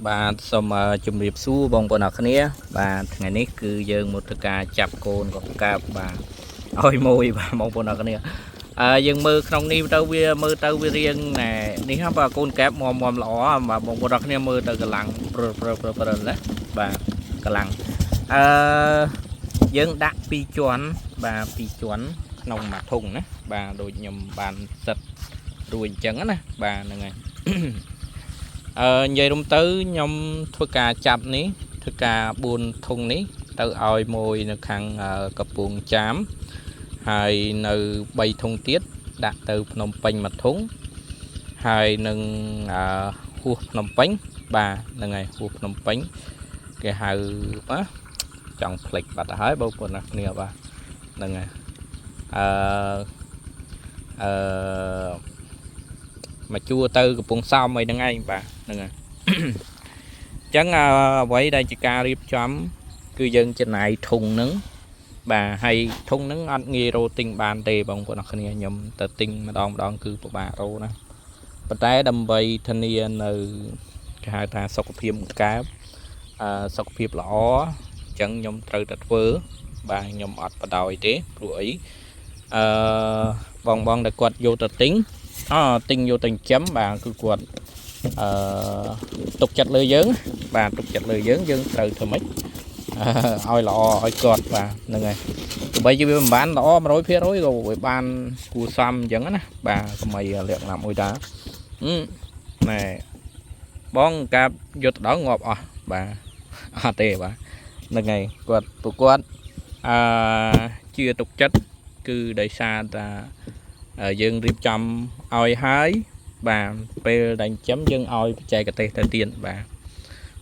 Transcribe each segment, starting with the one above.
បាទសូមជម្រាបសួរបងប្អូនអរគ្នាបាទថ្ងៃនេះគឺយើងមកធ្វើការចាប់កូនកង្កាបបាទឲ្យមួយបាទបងប្អូនអរគ្នាយើងមើលក្នុងនេះទៅវាមើលទៅវារៀងណែនេះហ្នឹងបាទកូនកែបមមល្អបាទបងប្អូនអរគ្នាមើលទៅកម្លាំងព្រើណាបាទកម្លាំងយើងដាក់2ជាន់បាទ2ជាន់ក្នុងមួយធុងណាបាទដូចខ្ញុំបានសិតរួចអញ្ចឹងណាបាទហ្នឹងហើយនិយាយរំទៅខ្ញុំធ្វើការចាប់នេះធ្វើការ4ធុងនេះទៅឲ្យមួយនៅខាងកំពង់ចាមហើយនៅ3ធុងទៀតដាក់ទៅភ្នំពេញមួយធុងហើយនឹងហួសភ្នំពេញបាទហ្នឹងហើយហួសភ្នំពេញគេហៅចង់ផ្លេចបាត់ទៅហើយបងប្អូនគ្នាបាទហ្នឹងហើយមកជួទៅកំពង់សោមអីហ្នឹងឯងបាទហ្នឹងហើយអញ្ចឹងអ្វីដែលជាការរៀបចំគឺយើងចំណាយធុងហ្នឹងបាទហើយធុងហ្នឹងអត់ងាយរកទិញបានទេបងប្អូនអរគ្នាខ្ញុំទៅទិញម្ដងគឺពិបាករកណាប៉ុន្តែដើម្បីធានានៅគេហៅថាសុខភាពកែបសុខភាពល្អអញ្ចឹងខ្ញុំត្រូវតែធ្វើបាទខ្ញុំអត់បដ ாய் ទេព្រោះអីបងដែលគាត់យកទៅទិញទិញយកទៅចិញ្ចឹមបាទគឺគាត់ទុកចិត្តលើយើងបាទទុកចិត្តលើយើងត្រូវធ្វើម៉េចឲ្យល្អឲ្យគាត់បាទហ្នឹងហើយទោះបីជាវាមិនបានល្អ 100% ក៏វាបានគួរសមអញ្ចឹងណាបាទកុំឲ្យលក្ខណៈមួយតាណែបងកាប់យកទៅដល់ងាប់អស់បាទអត់ទេបាទហ្នឹងហើយគាត់ពួកគាត់ជឿទុកចិត្តគឺដោយសារតាយើងរៀបចំឲ្យហើយបាទពេលដែលចិញ្ចឹមយើងឲ្យបច្ចេកទេសទៅទៀតបាទ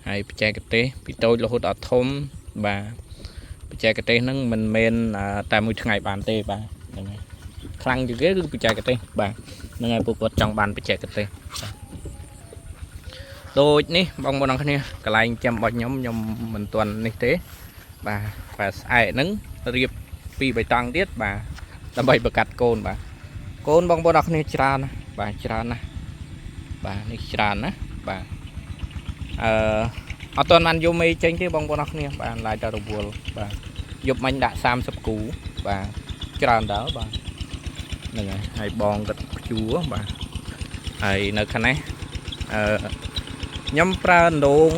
ហើយបច្ចេកទេសពីតូចរហូតដល់ធំបាទបច្ចេកទេសហ្នឹងមិនមែនតែមួយថ្ងៃបានទេបាទហ្នឹងហើយខ្លាំងជាងគេគឺបច្ចេកទេសបាទហ្នឹងហើយពួកគាត់ចង់បានបច្ចេកទេសដូចនេះបងប្អូនគ្នាកន្លែងចាំរបស់ខ្ញុំមិនទាន់នេះទេបាទស្អែកហ្នឹងរៀបពីបៃតងទៀតបាទដើម្បីបង្កាត់កូនបាទកូនបងប្អូនគ្នាច្រើនណាបាទច្រើនណាបាទនេះច្រើនណាបាទអត់ទាន់បានយកមេចេញទេបងប្អូនគ្នាបាទឡាយតែរវល់បាទយកមិញដាក់30គូបាទច្រើនដល់បាទហ្នឹងហើយបងគាត់ខ្ជួបាទហើយនៅខាងនេះខ្ញុំប្រើដង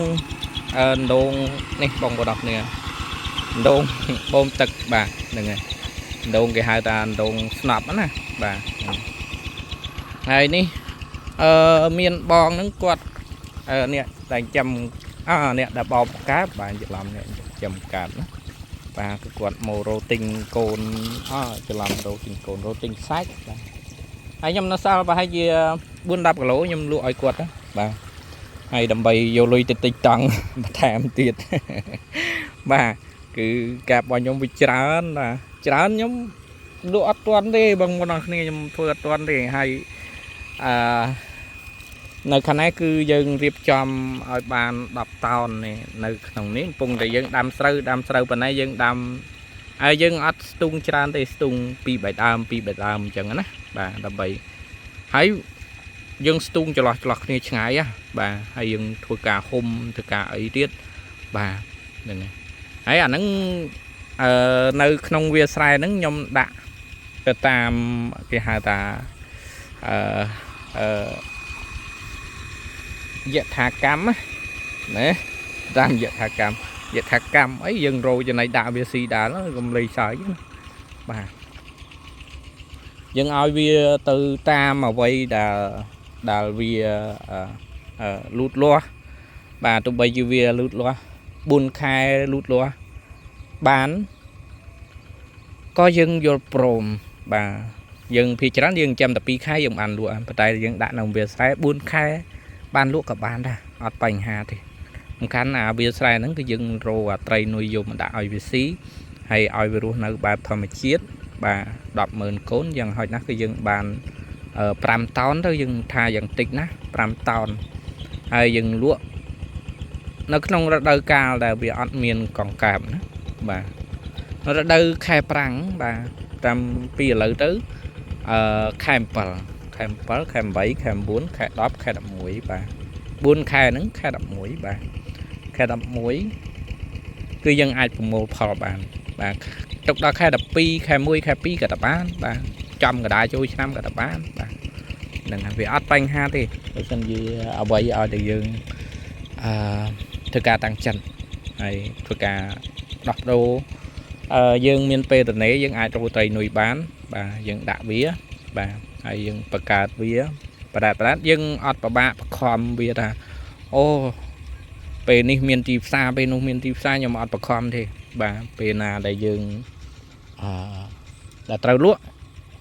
នេះបងប្អូនគ្នាដងបូមទឹកបាទហ្នឹងហើយដងគេហៅថាដងស្នប់ណាបាទហើយនេះមានបងហ្នឹងគាត់នេះតែចាំអ្នកដែលបោកកែបបាទច្រឡំនេះចាំកាត់ណាបាទគឺគាត់មករោទិញកូនច្រឡំរោទិញកូនរោទិញសាច់បាទហើយខ្ញុំនៅសល់ប្រហែលជា 4-10 គីឡូខ្ញុំលក់ឲ្យគាត់ណាបាទហើយដើម្បីយកលុយទៅទិញតង់បន្ថែមទៀតបាទគឺកាប់របស់ខ្ញុំវាច្រើនបាទច្រើនខ្ញុំលក់អត់ទាន់ទេបងប្អូនគ្នាខ្ញុំធ្វើអត់ទាន់ទេហើយនៅខាងនេះគឺយើងរៀបចំឲ្យបាន10តោននេះនៅក្នុងនេះកំពុងតែយើងដាំស្រូវប៉ុណ្ណេះយើងដាំហើយយើងអត់ស្ទូងច្រើនទេស្ទូង2-3ដើមអញ្ចឹងណាបាទដើម្បីហើយយើងស្ទូងចន្លោះគ្នាឆ្ងាយបាទហើយយើងធ្វើការហុំធ្វើការអីទៀតបាទហ្នឹងហើយអាហ្នឹងនៅក្នុងវាស្រែហ្នឹងខ្ញុំដាក់ទៅតាមគេហៅថាយថាកម្មណាតាមយថាកម្មអីយើងរោចំណៃដាក់វាស៊ីដាល់កុំលៃសើចបាទយើងឲ្យវាទៅតាមអ្វីដែលវាលូតលាស់បាទទោះបីជាវាលូតលាស់4ខែលូតលាស់បានក៏យើងយល់ព្រមបាទយើងភាគច្រើនយើងចាំតែ2ខែយើងបានលក់ប៉ុន្តែយើងដាក់នៅវាស្រែ4ខែបានលក់ក៏បានដែរអត់បញ្ហាទេសំខាន់វាស្រែហ្នឹងគឺយើងរោត្រីនុយយកមកដាក់ឲ្យវាស៊ីហើយឲ្យវារស់នៅបែបធម្មជាតិបាទ100000កូនយ៉ាងហោចណាស់គឺយើងបាន5តោនទៅយើងថាយ៉ាងតិចណា5តោនហើយយើងលក់នៅក្នុងរដូវកាលដែលវាអត់មានកង្កែបណាបាទរដូវខែប្រាំងបាទតាមពីឥឡូវទៅខែ7 ខែ 8 ខែ 9 ខែ 10 ខែ 11បាទ 4 khẽ nứng khẽ đập mũi bà khẽ đập mũi cứ dân ai cũng mua phò bàn bà trong đó khẽ đập pi khẽ mũi khẽ pi cả đập bán bà trăm cả đại chui năm cả đập bán bà đừng vì ớt banh ha thì xin gì ở vậy ở thì dương thực ca tăng chân này thực ca đọc đồ dương miền tây từ nấy dương ai trong tây nuôi bán bà dương đã vía bà hay dương bạc cát vía bà đạt dương ọt bà bạ khom vía ta ô về ní miền tây xa bên nông miền tây xa nhưng mà ọt bà khom thì bà về là đại dương là trâu lúa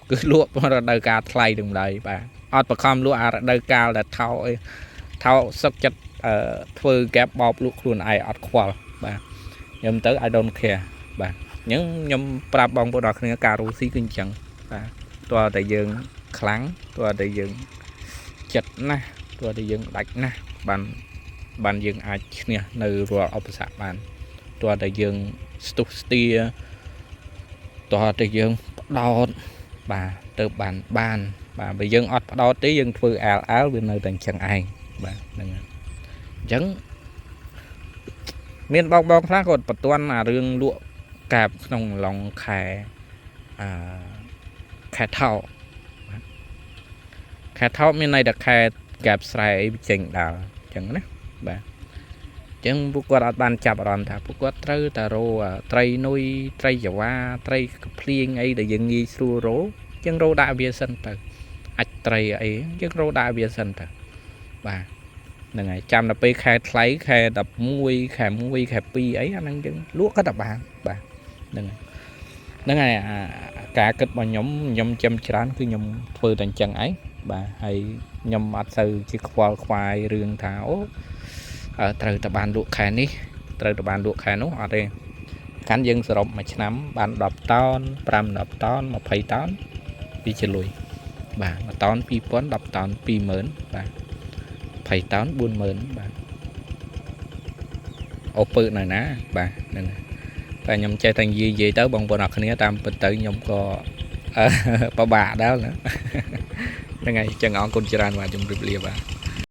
cứ lúa mà đời cá thay đừng đầy bà ọt bà khom lúa đời cá là thao sắc chất phơi kẹp bọc lúa luôn ai ọt khoa bà nhầm tới I don't care bà những nhầm prap bong bộ đọc người cà rô xí kinh chẳng bà toa đại dương kháng toa đại dương chật na toa đại dương đạch na bàn dương ai nè nơi rồi ốp sạ bàn toa đại dương stia toa đại dương đo bà từ bàn bà bây dương ọt đo tí dương phơi áo bên nơi tầng chẳng ai bà chẳng miền bong bong khác còn bật toan là rương lụa cạp trong lòng khẻ thao miền này đặc khẻ cạp sài chỉnh đào chẳng đấy bà chẳng bút quạt bàn chạp đòn thà bút quạt trâu tà rô trai nuôi trai giả hoa trai plieng ấy để dừng nghi xua rố chẳng rô đại bia sân tờ ạch trai ấy chẳng rô đại bia sân tờ bà này chăm là pe khai lấy khai đập muôi khai pi ấy anh đang chân lúa có đập bàn bà đừng này cả kết mà nhóm chăm chán cứ nhóm phơi thành chân ấy bà hay nhóm ăn sâu chỉ khoai rương thảo ở trời tập bàn luộc khai ní trời tập bàn luộc khai nó ở đây cán dân sử dụng mà nắm bàn đập ton pram đập ton một phẩy ton đi chơi lùi bà mà ton pi pón đập ton pi mớn bà phải tán buôn mớn bà ốp bự này ná bà nên ta nhầm chơi thành gì vậy tới bông bò nọc này tam bình tự nhầm có bà đó nữa ngày chân ngọn con chơi và trong rìu bà